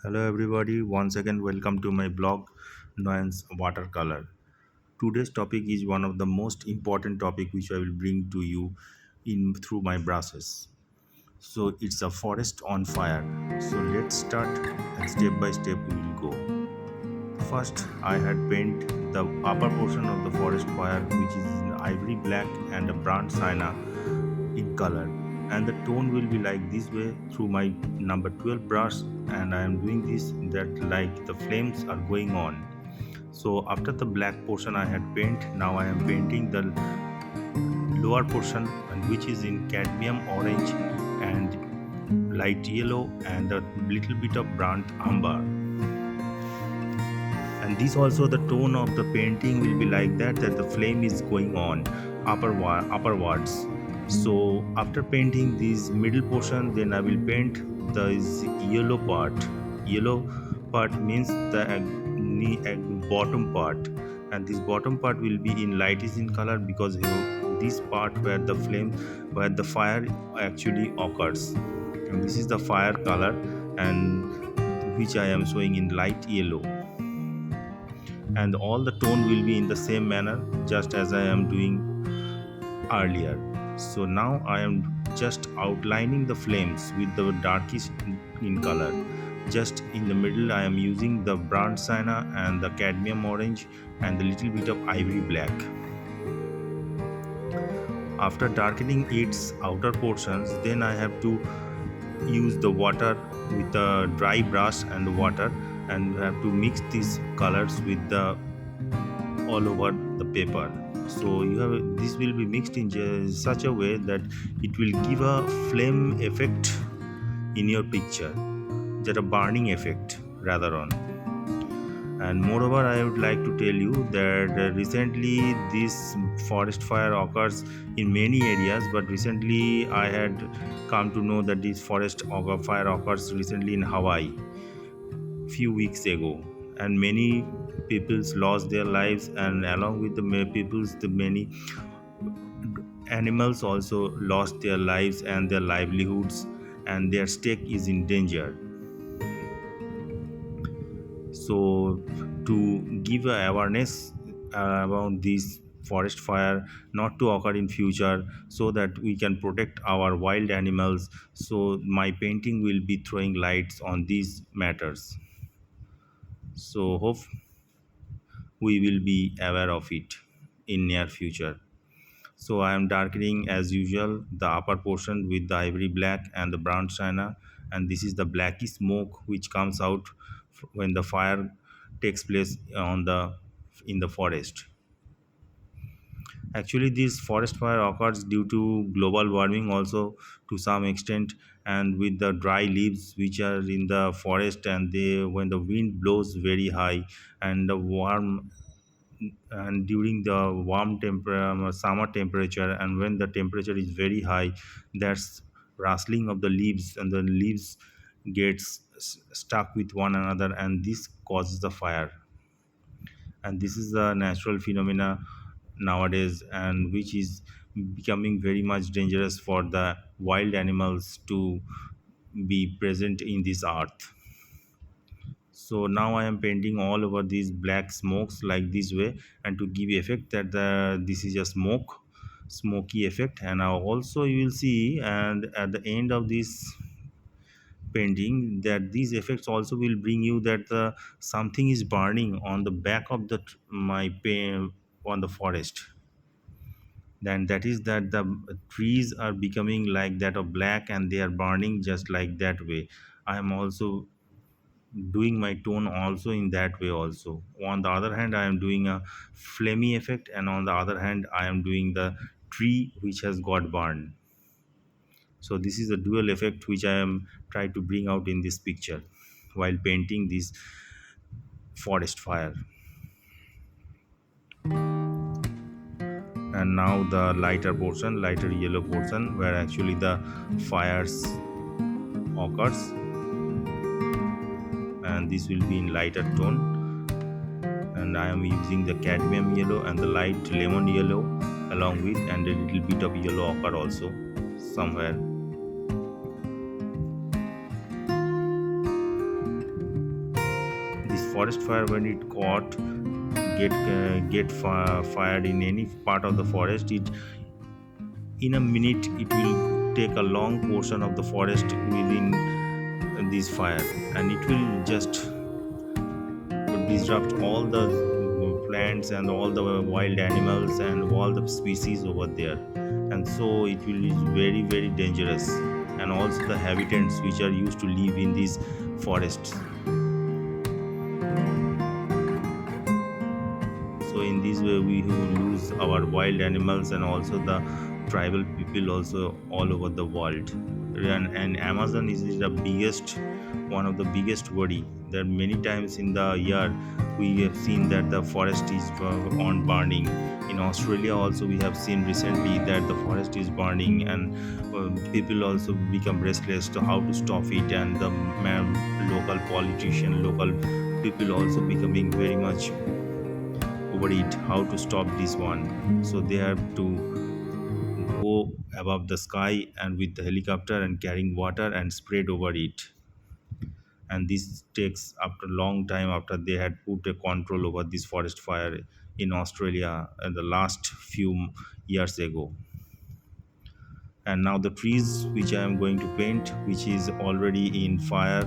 Hello everybody, once again welcome to my blog Nayan's Watercolor. Today's topic is one of the most important topic which I will bring to you in through my brushes. So it's a forest on fire. So let's start and step by step we will go. First I had paint the upper portion of the forest fire which is in ivory black and a burnt sienna in color, and the tone will be like this way through my number 12 brush, and I am doing this that like the flames are going on. So after the black portion I had paint, now I am painting the lower portion, and which is in cadmium orange and light yellow and a little bit of burnt umber. And this also the tone of the painting will be like that the flame is going on upperwards. So after painting this middle portion, then I will paint the yellow part. Yellow part means the bottom part, and this bottom part will be in lightish in color because this part where the flame, where the fire actually occurs, and this is the fire color, and which I am showing in light yellow, and all the tone will be in the same manner just as I am doing earlier. So now I am just outlining the flames with the darkish in color. Just in the middle I am using the burnt sienna and the cadmium orange and the little bit of ivory black. After darkening its outer portions, then I have to use the water with a dry brush and water, and have to mix these colors with the all over the paper. So you have this will be mixed in such a way that it will give a flame effect in your picture, that a burning effect rather on. And moreover I would like to tell you that recently this forest fire occurs in many areas, but recently I had come to know that this fire occurs recently in Hawaii few weeks ago, and many peoples lost their lives, and along with the peoples the many animals also lost their lives and their livelihoods, and their stake is in danger. So to give a awareness about this forest fire not to occur in future, so that we can protect our wild animals, so my painting will be throwing lights on these matters. So hope we will be aware of it in near future. So I am darkening as usual the upper portion with the ivory black and the brown china, and this is the blacky smoke which comes out when the fire takes place on the in the forest. Actually this forest fire occurs due to global warming also to some extent, and with the dry leaves which are in the forest, and they when the wind blows very high, and the warm, and during the summer temperature, and when the temperature is very high, that's rustling of the leaves, and the leaves gets stuck with one another, and this causes the fire. And this is the natural phenomena nowadays, and which is becoming very much dangerous for the wild animals to be present in this earth. So now I am painting all over these black smokes like this way, and to give effect that this is a smoky effect. And now also you will see, and at the end of this painting, that these effects also will bring you that something is burning on the back of the my paint on the forest. Then that is that the trees are becoming like that of black, and they are burning just like that way. I am also doing my tone also in that way also. On the other hand I am doing a flamey effect, and on the other hand I am doing the tree which has got burned. So this is a dual effect which I am trying to bring out in this picture while painting this forest fire. And now the lighter yellow portion, where actually the fires occurs, and this will be in lighter tone, and I am using the cadmium yellow and the light lemon yellow along with, and a little bit of yellow ochre also somewhere. forest fire, when it caught, fired in any part of the forest, it in a minute it will take a long portion of the forest within this fire, and it will just disrupt all the plants and all the wild animals and all the species over there, and so it will be very very dangerous, and also the habitants which are used to live in these forests. So in this way we will lose our wild animals and also the tribal people also all over the world. And Amazon is the biggest, one of the biggest worry that many times in the year we have seen that the forest is on burning. In Australia also we have seen recently that the forest is burning, and people also become restless to how to stop it, and the local politician, local people also becoming very much over it how to stop this one. So they have to go above the sky and with the helicopter and carrying water and spread over it, and this takes after a long time after they had put a control over this forest fire in Australia in the last few years ago. And now the trees which I am going to paint, which is already in fire,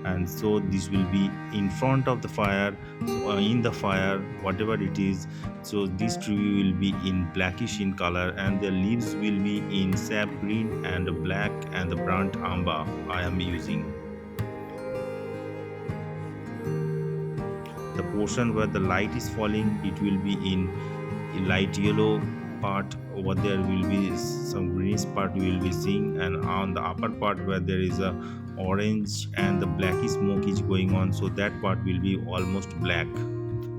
and so this will be in front of the fire, so, in the fire whatever it is. So this tree will be in blackish in color, and the leaves will be in sap green and black and the burnt amber I am using. The portion where the light is falling, it will be in a light yellow part. Over there will be some greenish part we will be seeing, and on the upper part where there is a orange and the blackish smoke is going on, so that part will be almost black,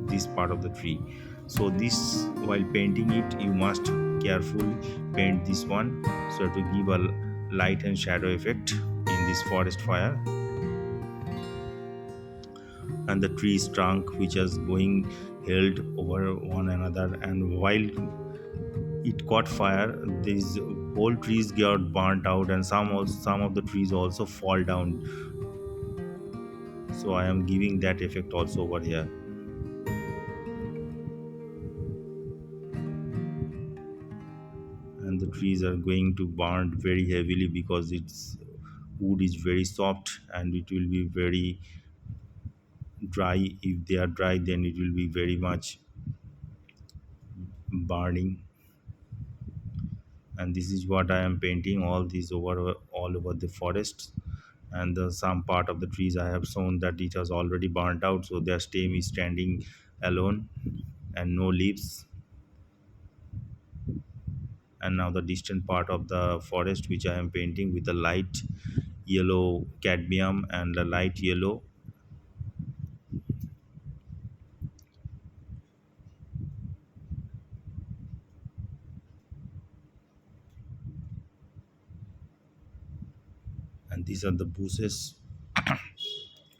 this part of the tree. So this, while painting it, you must carefully paint this one so to give a light and shadow effect in this forest fire. And the tree's trunk which is going held over one another, and while it caught fire, these whole trees got burnt out, and some of the trees also fall down. So I am giving that effect also over here. And the trees are going to burn very heavily because its wood is very soft, and it will be very dry. If they are dry, then it will be very much burning. And this is what I am painting all these over all over the forest. And some part of the trees I have shown that it has already burnt out, so their stem is standing alone and no leaves. And now the distant part of the forest which I am painting with a light yellow cadmium and a light yellow. And these are the bushes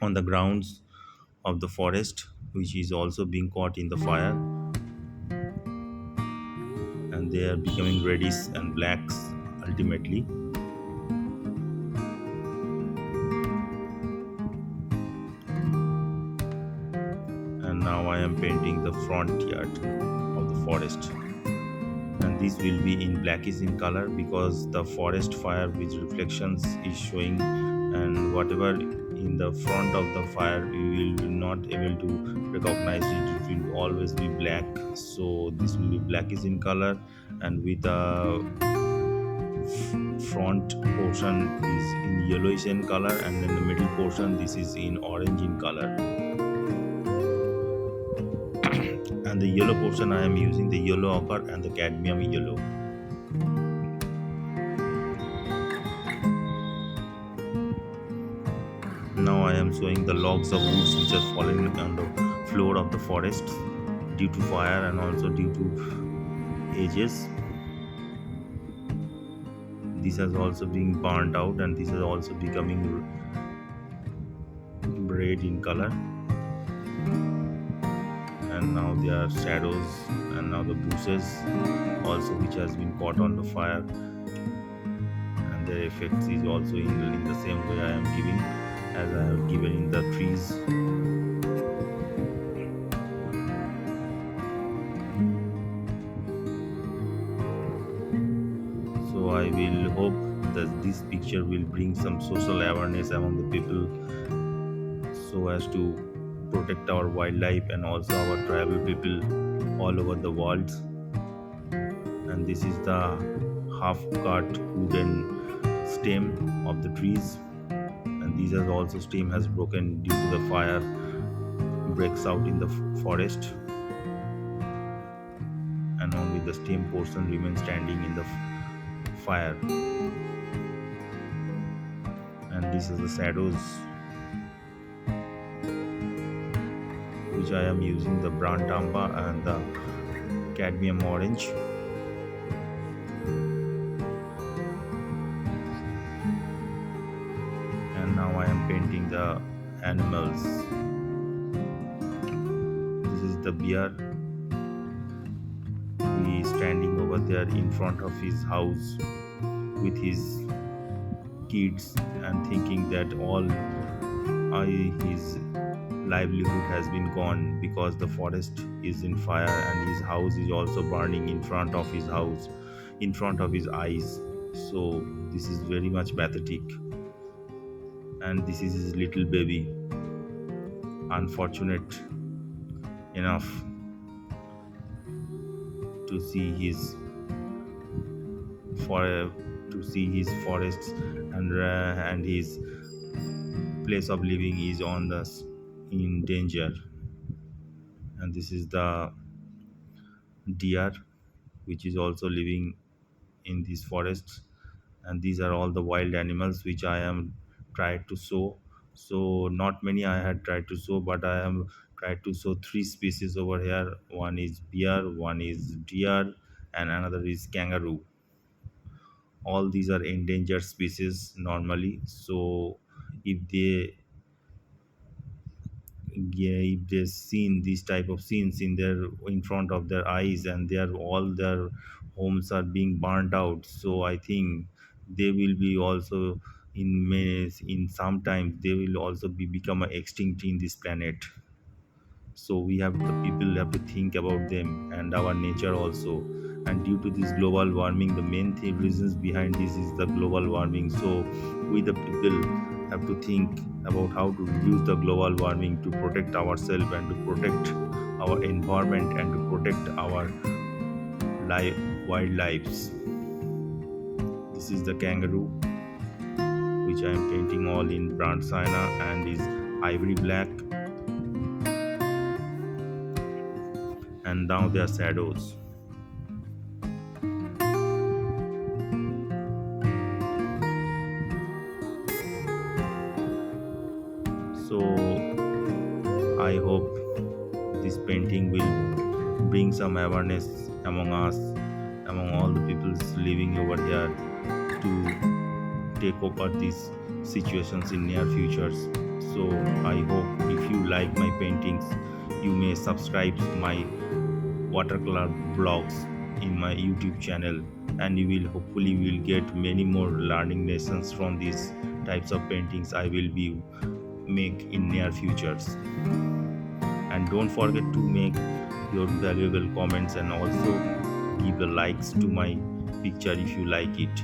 on the grounds of the forest which is also being caught in the fire, and they are becoming reddish and blacks ultimately. And now I am painting the front yard of the forest, and this will be in blackish in color because the forest fire with reflections is showing, and whatever in the front of the fire you will not able to recognize it, it will always be black. So this will be blackish in color, and with a front portion is in yellowish in color, and in the middle portion this is in orange in color. And the yellow portion I am using the yellow ochre and the cadmium yellow. Now I am showing the logs of woods which are fallen on the floor of the forest due to fire and also due to ages. This has also been burnt out, and this is also becoming red in color. And now there are shadows, and now the bushes also which has been caught on the fire, and the effects is also in the same way I am giving as I have given in the trees. hope that this picture will bring some social awareness among the people so as to protect our wildlife and also our tribal people all over the world. And this is the half cut wooden stem of the trees, and these are also stem has broken due to the fire breaks out in the forest, and only the stem portion remains standing in the fire. And this is the shadows which I am using the brown tamba and the cadmium orange. And now I am painting the animals. This is the bear. He is standing over there in front of his house with his kids and thinking that all his livelihood has been gone because the forest is in fire and his house is also burning in front of his house, in front of his eyes. So this is very much pathetic. And this is his little baby, unfortunate enough to see his for to see his forests and his place of living is on the in danger. And this is the deer which is also living in these forests, and these are all the wild animals which I am tried to show. So not many I had tried to show, but I am tried to show three species over here. One is bear, one is deer, and another is kangaroo. All these are endangered species normally, so if they yeah, if they seen these type of scenes in their in front of their eyes and their all their homes are being burnt out, so I think they will be also in some time they will also be become extinct in this planet. So we have the people have to think about them and our nature also. And due to this global warming, the main reasons behind this is the global warming. So we the people have to think about how to reduce the global warming to protect ourselves and to protect our environment and to protect our life wildlives. This is the kangaroo which I am painting all in brown sienna and is ivory black, and now they are shadows. So I hope this painting will bring some awareness among us, among all the people living over here, to take over these situations in near futures. So I hope if you like my paintings, you may subscribe to my watercolor blogs in my YouTube channel, and you will hopefully will get many more learning lessons from these types of paintings I will be make in near futures. And don't forget to make your valuable comments and also give the likes to my picture if you like it.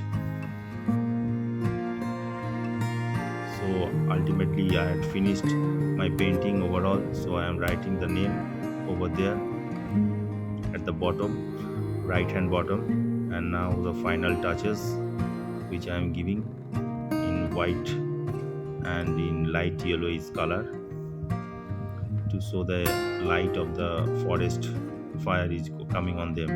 So ultimately I had finished my painting overall, so I am writing the name over there at the bottom, right hand bottom. And now the final touches which I am giving in white and in light yellowish color to show the light of the forest fire is coming on them.